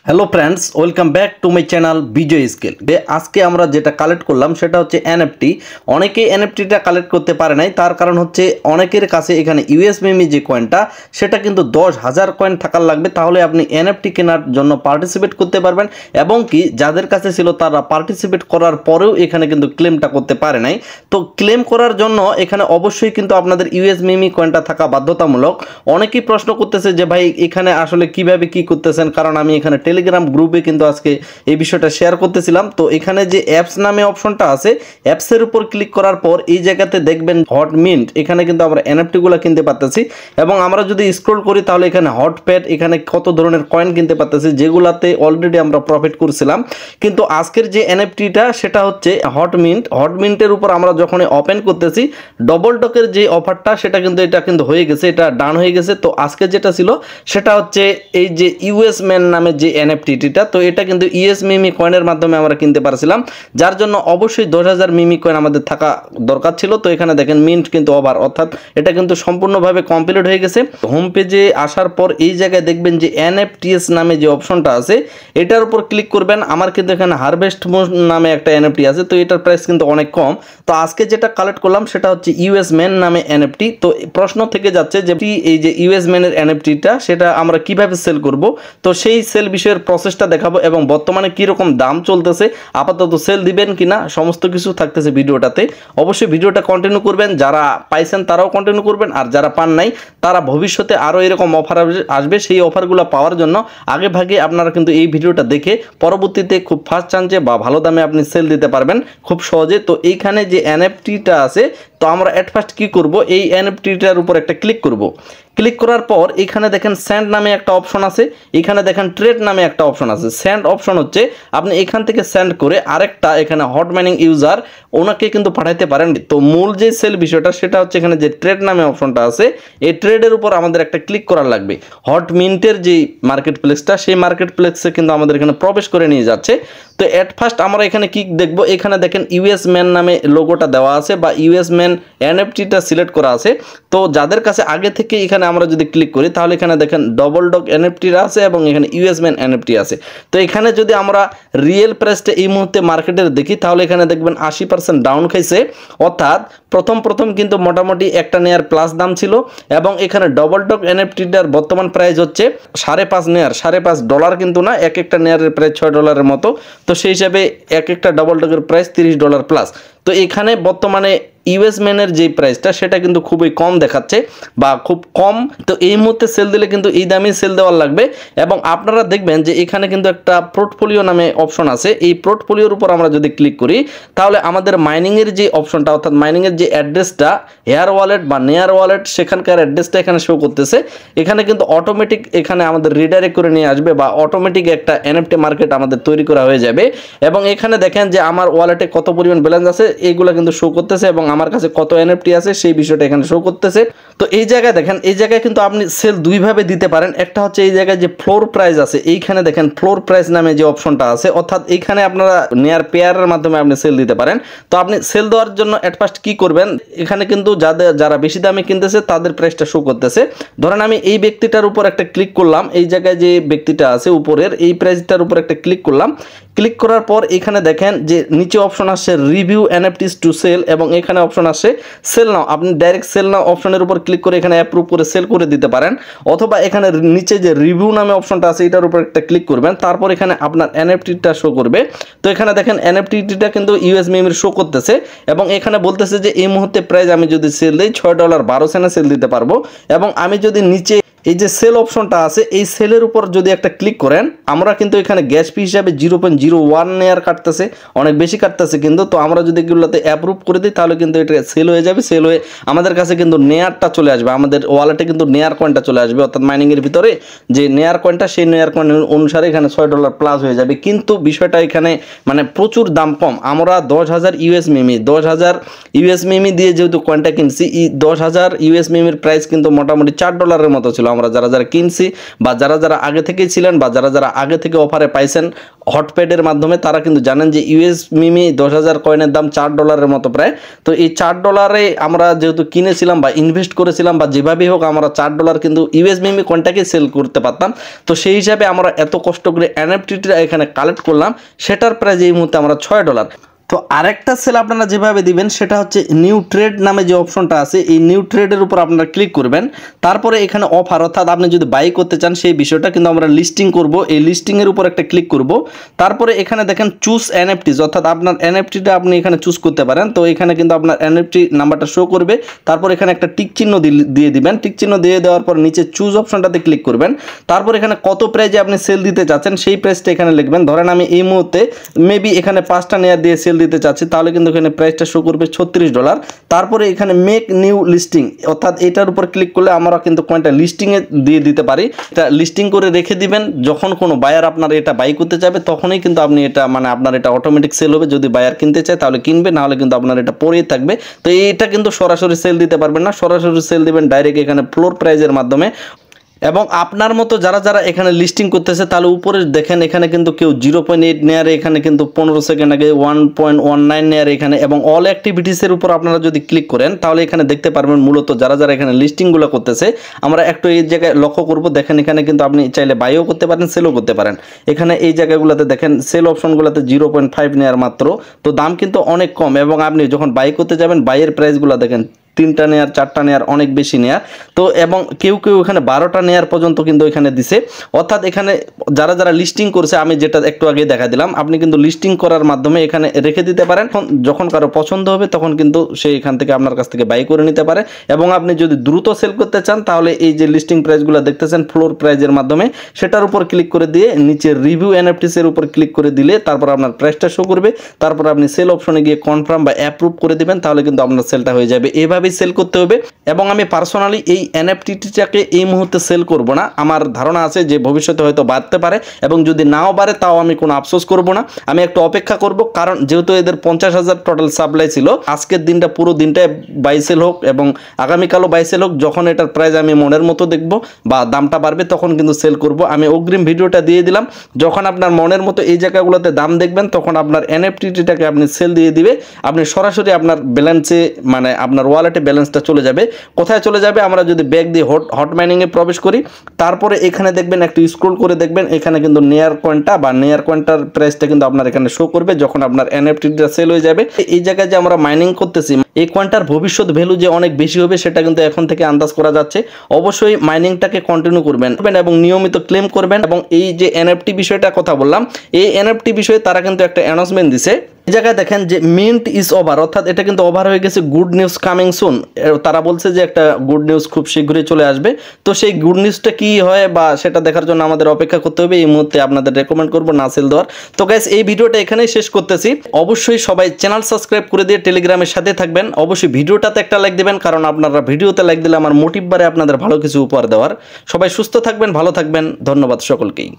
Hello friends, welcome back to my channel Bijoy scale. আজকে আমরা যেটা কালেক্ট করলাম সেটা হচ্ছে এনএফটি। অনেকেই এনএফটিটা কালেক্ট করতে পারে নাই, তার কারণ হচ্ছে অনেকের কাছে এখানে ইউএস মিমি যে কয়েনটা সেটা কিন্তু 10,000 কয়েন থাকার লাগবে, তাহলে আপনি এনএফটি কেনার জন্য পার্টিসিপেট করতে পারবেন। এবং কি যাদের কাছে ছিল তারা পার্টিসিপেট করার পরেও এখানে কিন্তু ক্লেমটা করতে পারে নাই। তো ক্লেম করার জন্য এখানে অবশ্যই কিন্তু আপনাদের ইউএস মিমি কয়েনটা থাকা বাধ্যতামূলক। অনেকেই প্রশ্ন করতেছে যে ভাই এখানে আসলে কিভাবে কি করতেছেন, কারণ আমি এখানে টেলিগ্রাম গ্রুপে কিন্তু আজকে এই বিষয়টা শেয়ার করতেছিলাম। তো এখানে যে অ্যাপস নামে অপশনটা আছে, অ্যাপসের উপর ক্লিক করার পর এই জায়গাতে দেখবেন হট মিন্ট, এখানে কিন্তু আমরা এনএফটিগুলো কিনতে পারতেছি। এবং আমরা যদি স্ক্রল করি তাহলে এখানে হটপ্যাড, এখানে কত ধরনের কয়েন কিনতে পারতেছি যেগুলাতে অলরেডি আমরা প্রফিট করছিলাম। কিন্তু আজকের যে এনএফটিটা সেটা হচ্ছে হট মিন্ট। হট মিন্টের উপর আমরা যখন ওপেন করতেছি ডবল ডকের যে অফারটা সেটা কিন্তু এটা কিন্তু হয়ে গেছে, এটা ডান হয়ে গেছে। তো আজকে যেটা ছিল সেটা হচ্ছে এই যে ইউএস ম্যান নামে যে এনএফটিটা, তো এটা কিন্তু ইউএস মিমি কয়েনের মাধ্যমে আমরা কিনতে পারছিলাম, যার জন্য অবশ্যই 10,000 মিমি কয়েন আমাদের থাকা দরকার ছিল। তো এখানে দেখেন মিন্ট কিন্তু ওভার, অর্থাৎ এটা কিন্তু সম্পূর্ণভাবে কমপ্লিট হয়ে গেছে। হোম পেজে আসার পর এই জায়গায় দেখবেন যে এনএফটিএস নামে যে অপশনটা আছে এটার উপর ক্লিক করবেন। আমার কিন্তু এখানে হারভেস্ট মুন নামে একটা এনএফটি আছে, তো এটার প্রাইস কিন্তু অনেক কম। তো আজকে যেটা কালেক্ট করলাম সেটা হচ্ছে ইউএস ম্যান নামে এনএফটি। তো প্রশ্ন থেকে যাচ্ছে যে এই যে ইউএস ম্যানের এনএফটিটা সেটা আমরা কিভাবে সেল করব, তো সেই সেল বিষয়ের প্রসেসটা দেখাবো এবং বর্তমানে কীরকম দাম চলতেছে, আপাতত সেল দিবেন কিনা, সমস্ত কিছু থাকতেছে ভিডিওটাতে। অবশ্যই ভিডিওটা কন্টিনিউ করবেন, যারা পাইছেন তারাও কন্টিনিউ করবেন, আর যারা পান নাই তারা ভবিষ্যতে আরও এরকম অফার আসবে, সেই অফারগুলো পাওয়ার জন্য আগে ভাগে আপনারা কিন্তু এই ভিডিওটা দেখে পরবর্তীতে খুব ফাস্ট চান্সে বা ভালো দামে আপনি সেল দিতে পারবেন খুব সহজে। তো এইখানে যে এনএফটিটা আছে, তো আমরা এট ফার্স্ট কী করব, এই এনএফটিটার উপর একটা ক্লিক করব। ক্লিক করার পর এখানে দেখেন সেন্ড নামে একটা অপশন আছে, এখানে দেখেন ট্রেড নামে একটা অপশন আছে। সেন্ড অপশন হচ্ছে আপনি এখান থেকে সেন্ড করে আরেকটা এখানে হট মাইনিং ইউজার ওনাকে কিন্তু পাঠাইতে পারেন। তো মূল যে সেল বিষয়টা সেটা হচ্ছে এখানে যে ট্রেড নামে অপশনটা আছে, এই ট্রেডের উপর আমাদের একটা ক্লিক করার লাগবে। হট মিন্টের যে মার্কেট প্লেসটা, সেই মার্কেট প্লেসে কিন্তু আমাদের এখানে প্রবেশ করে নিয়ে যাচ্ছে। তো এট ফার্স্ট আমরা এখানে কি দেখবো, এখানে দেখেন ইউএস ম্যান নামে লোগোটা দেওয়া আছে বা ইউএস ম্যান এনএফটিটা সিলেক্ট করা আছে। তো যাদের কাছে আগে থেকে এখানে আমরা যদি ক্লিক করি তাহলে এখানে দেখেন ডবল ডগ এনএফটিটা আছে এবং এখানে ইউএস ম্যান এনএফটি আছে। তো এখানে যদি আমরা রিয়েল প্রাইসটা এই মুহূর্তে মার্কেটের দেখি তাহলে এখানে দেখবেন 80% ডাউন খাইছে। অর্থাৎ প্রথম কিন্তু মোটামুটি একটা নেয়ার প্লাস দাম ছিল এবং এখানে ডবল ডগ এনএফটিটার বর্তমান প্রাইস হচ্ছে $5.5 কিন্তু না, এক একটা নেয়ারের প্রাইস $6 মতো। তো সেই হিসাবে এক একটা ডবল ডগের প্রাইস $30 প্লাস। তো এখানে বর্তমানে ইউএস ম্যানের যে প্রাইসটা সেটা কিন্তু খুবই কম দেখাচ্ছে বা খুব কম। তো এই মুহূর্তে সেল দিলে কিন্তু এই দামে সেল দেওয়ার লাগবে। এবং আপনারা দেখবেন যে এখানে কিন্তু একটা পোর্টফোলিও নামে অপশন আছে, এই পোর্টফোলিওর উপর আমরা যদি ক্লিক করি তাহলে আমাদের মাইনিংয়ের যে অপশনটা, অর্থাৎ মাইনিংয়ের যে অ্যাড্রেসটা হেয়ার ওয়ালেট বা নেয়ার ওয়ালেট, সেখানকার অ্যাড্রেসটা এখানে শো করতেছে। এখানে কিন্তু অটোমেটিক এখানে আমাদের রিডাইরেক্ট করে নিয়ে আসবে বা অটোমেটিক একটা এনএফটি মার্কেট আমাদের তৈরি করা হয়ে যাবে। এবং এখানে দেখেন যে আমার ওয়ালেটে কত পরিমাণ ব্যালেন্স আছে এইগুলো কিন্তু শো করতেছে এবং আমার কাছে কত এনএফটি আছে সেই বিষয়টা এখানে শো করতেছে। তো এই জায়গায় দেখেন, এই জায়গায় কিন্তু আপনি সেল দুইভাবে দিতে পারেন। একটা হচ্ছে এই জায়গায় যে ফ্লোর প্রাইস আছে, এইখানে দেখেন ফ্লোর প্রাইস নামে যে অপশনটা আছে, অর্থাৎ এইখানে আপনারা নেয়ার পেয়ারের মাধ্যমে আপনি সেল দিতে পারেন। তো আপনি সেল দেওয়ার জন্য এট ফার্স্ট কি করবেন, এখানে কিন্তু যারা বেশি দামে কিনতেছে তাদের প্রাইসটা শো করতেছে। ধরেন আমি এই ব্যক্তিটার উপর একটা ক্লিক করলাম, এই জায়গায় যে ব্যক্তিটা আছে উপরের এই প্রাইসটার উপর একটা ক্লিক করলাম। ক্লিক করার পর এখানে দেখেন যে নিচে অপশন আসছে রিভিউ এনএফটিস টু সেল এবং এখানে অপশন আসছে সেল নাও। আপনি ডাইরেক্ট সেল নাও অপশনের উপর ক্লিক করে এখানে অ্যাপ্রুভ করে সেল করে দিতে পারেন, অথবা এখানে নিচে যে রিভিউ নামে অপশনটা আছে এটার উপর একটা ক্লিক করবেন, তারপর এখানে আপনার এনএফটিটা শো করবে। তো এখানে দেখেন এনএফটিটা কিন্তু ইউএস মিমির শো করতেছে এবং এখানে বলতেছে যে এই মুহূর্তে প্রাইস আমি যদি সেল দিই $6.12 সেল দিতে পারবো। এবং আমি যদি নিচে এই যে সেল অপশনটা আছে এই সেলের উপর যদি একটা ক্লিক করেন, আমরা কিন্তু এখানে গ্যাস ফি হিসাবে 0.01 নেয়ার কাটতেছে, অনেক বেশি কাটতেছে কিন্তু। তো আমরা যদি এগুলোতে অ্যাপ্রুভ করে দিই তাহলে কিন্তু এটা সেল হয়ে যাবে। সেল হয়ে আমাদের কাছে কিন্তু নেয়ারটা চলে আসবে, আমাদের ওয়ালেটে কিন্তু নেয়ার কয়েনটা চলে আসবে, অর্থাৎ মাইনিংয়ের ভিতরে যে নেয়ার কয়েনটা সেই নেয়ার কয়েন অনুসারে এখানে $6 প্লাস হয়ে যাবে। কিন্তু বিষয়টা এখানে মানে প্রচুর দাম কম। আমরা 10,000 ইউএস মিমি দিয়ে যেহেতু কয়েনটা কিনছি, এই 10,000 ইউএস মিমির প্রাইস কিন্তু মোটামুটি $4 মতো ছিল। আমরা যারা যারা কিনছি বা যারা যারা আগে থেকেই ছিলেন বা যারা যারা আগে থেকে অফারে পাইছেন হটপেডের মাধ্যমে, তারা কিন্তু জানেন যে ইউএস মিমি 10,000 কয়েনের দাম $4 মতো প্রায়। তো এই $4 আমরা যেহেতু কিনেছিলাম বা ইনভেস্ট করেছিলাম বা যেভাবেই হোক আমরা $4 কিন্তু ইউএস মিমি কয়েনটাকে সেল করতে পারতাম। তো সেই হিসাবে আমরা এত কষ্ট করে এনএফটিটা এখানে কালেক্ট করলাম, সেটার প্রাইস এই মুহূর্তে আমরা $6। তো আরেকটা সেল আপনারা যেভাবে দিবেন সেটা হচ্ছে নিউ ট্রেড নামে যে অপশনটা আছে, এই নিউ ট্রেডের উপর আপনারা ক্লিক করবেন। তারপরে এখানে অফার, অর্থাৎ আপনি যদি বাই করতে চান সেই বিষয়টা কিন্তু আমরা লিস্টিং করব, এই লিস্টিংয়ের উপর একটা ক্লিক করব। তারপরে এখানে দেখেন চুজ এনএফটিস, অর্থাৎ আপনার এনএফটিটা আপনি এখানে চুজ করতে পারেন। তো এখানে কিন্তু আপনার এনএফটি নাম্বারটা শো করবে। তারপর এখানে একটা টিক চিহ্ন দিয়ে দিবেন। টিক চিহ্ন দিয়ে দেওয়ার পর নিচে চুজ অপশনটাতে ক্লিক করবেন। তারপর এখানে কত প্রাইজে আপনি সেল দিতে চাচ্ছেন সেই প্রাইসটা এখানে লিখবেন। ধরেন আমি এই মুহূর্তে মেবি এখানে 5টা নেয়ার দিয়ে সেল দিতে চাচ্ছি, তাহলে কিন্তু এখানে প্রাইসটা শো করবে $36। তারপরে এখানে মেক নিউ লিস্টিং, অর্থাৎ এটার উপর ক্লিক করলে আমরা কিন্তু কয়েনটা লিস্টিংয়ে দিয়ে দিতে পারি। এটা লিস্টিং করে রেখে দিবেন, যখন কোনো বায়ার আপনার এটা বাই করতে যাবে তখনই কিন্তু আপনি এটা মানে আপনার এটা অটোমেটিক সেল হবে। যদি বায়ার কিনতে চায় তাহলে কিনবে, না হলে কিন্তু আপনার এটা পড়েই থাকবে। তো এটা কিন্তু সরাসরি সেল দিতে পারবেন না, সরাসরি সেল দিবেন ডাইরেক্ট এখানে ফ্লোর প্রাইজের মাধ্যমে। এবং আপনার মতো যারা যারা এখানে লিস্টিং করতেছে তাহলে উপরে দেখেন এখানে কিন্তু কেউ 0.8 নেয়ারে এখানে কিন্তু 15 সেকেন্ড আগে 1.19 নেয়ারে এখানে, এবং অল অ্যাক্টিভিটিসের উপর আপনারা যদি ক্লিক করেন তাহলে এখানে দেখতে পারবেন মূলত যারা যারা এখানে লিস্টিংগুলো করতেছে। আমরা একটু এই জায়গায় লক্ষ্য করব, দেখেন এখানে কিন্তু আপনি চাইলে বাইও করতে পারেন, সেলও করতে পারেন। এখানে এই জায়গাগুলোতে দেখেন সেল অপশনগুলোতে 0.5 নেয়ার মাত্র, তো দাম কিন্তু অনেক কম। এবং আপনি যখন বাই করতে যাবেন বাইয়ের প্রাইসগুলো দেখেন 3টা নেয়ার 4টা নেয়ার অনেক বেশি নেয়ার। তো এবং কেউ কেউ এখানে 12টা নেয়ার পর্যন্ত কিন্তু এখানে দিছে। অর্থাৎ এখানে যারা যারা লিস্টিং করছে, আমি যেটা একটু আগে দেখা দিলাম, আপনি কিন্তু লিস্টিং করার মাধ্যমে এখানে রেখে দিতে পারেন। যখন কারো পছন্দ হবে তখন কিন্তু সে এখান থেকে আপনার কাছ থেকে বাই করে নিতে পারে। এবং আপনি যদি দ্রুত সেল করতে চান তাহলে এই যে লিস্টিং প্রাইসগুলো দেখতেছেন ফ্লোর প্রাইজের মাধ্যমে, সেটার উপর ক্লিক করে দিয়ে নিচে রিভিউ এনএফটিসের উপর ক্লিক করে দিলে তারপর আপনার প্রাইসটা শো করবে। তারপর আপনি সেল অপশনে গিয়ে কনফার্ম বা অ্যাপ্রুভ করে দিবেন, তাহলে কিন্তু আপনার সেলটা হয়ে যাবে। এভাবে সেল করতে হবে। এবং আমি পার্সোনালি এই এনএফটিটাকে এই মুহূর্তে সেল করব না, আমার ধারণা আছে যে ভবিষ্যতে হয়তো বাড়তে পারে, এবং যদি নাও বাড়ে তাও আমি কোনো আফসোস করব না, আমি একটু অপেক্ষা করব। কারণ যেহেতু এদের 50,000 টোটাল সাপ্লাই ছিল, আজকের দিনটা পুরো দিনটায় বাই সেল হোক এবং আগামীকালও বাই সেল হোক, যখন এটার প্রাইস আমি মনের মতো দেখব বা দামটা বাড়বে তখন কিন্তু সেল করব। আমি অগ্রিম ভিডিওটা দিয়ে দিলাম, যখন আপনার মনের মতো এই জায়গাগুলোতে দাম দেখবেন তখন আপনার এনএফটিটাকে আপনি সেল দিয়ে দিবে। আপনি সরাসরি আপনার ব্যালেন্সে মানে আপনার ওয়ালেটে ব্যালেন্সটা চলে যাবে। কোথায় চলে যাবে? আমরা যদি ব্যাক দিয়ে হট মাইনিংয়ে প্রবেশ করি, তারপরে এখানে দেখবেন একটু স্ক্রল করে দেখবেন এখানে কিন্তু নেয়ার কয়েনটা বা নেয়ার কয়েনটার প্রাইসটা কিন্তু আপনার এখানে শো করবে যখন আপনার এনএফটিটা সেল হয়ে যাবে। এই জায়গায় যে আমরা মাইনিং করতেছি, এই কয়েনটার ভবিষ্যৎ ভ্যালু যে অনেক বেশি হবে সেটা কিন্তু এখন থেকে আন্দাজ করা যাচ্ছে। অবশ্যই মাইনিংটাকে কন্টিনিউ করবেন এবং নিয়মিত ক্লেম করবেন। এবং এই যে এনএফটি বিষয়টা কথা বললাম, এই এনএফটি বিষয়ে তারা কিন্তু একটা অ্যানাউন্সমেন্ট দিছে। এই জায়গায় দেখেন যে মিন্ট ইজ ওভার, অর্থাৎ এটা কিন্তু ওভার হয়ে গেছে, গুড নিউজ কামিং সুন। তারা বলছে যে একটা গুড নিউজ খুব শীঘ্রই চলে আসবে। তো সেই গুড নিউজটা কি হয় বা সেটা দেখার জন্য আমাদের অপেক্ষা করতে হবে। এই মুহূর্তে আপনাদের রেকমেন্ড করবো না সেল দেওয়ার। তো গাইস এই ভিডিওটা এখানেই শেষ করতেছি। অবশ্যই সবাই চ্যানেল সাবস্ক্রাইব করে দিয়ে টেলিগ্রামের সাথে থাকবেন। অবশ্যই ভিডিওটাতে একটা লাইক দেবেন, কারণ আপনারা ভিডিওতে লাইক দিলে আমার মোটিভ বাড়ে আপনাদের ভালো কিছু উপহার দেওয়ার। সবাই সুস্থ থাকবেন, ভালো থাকবেন, ধন্যবাদ সকলকেই।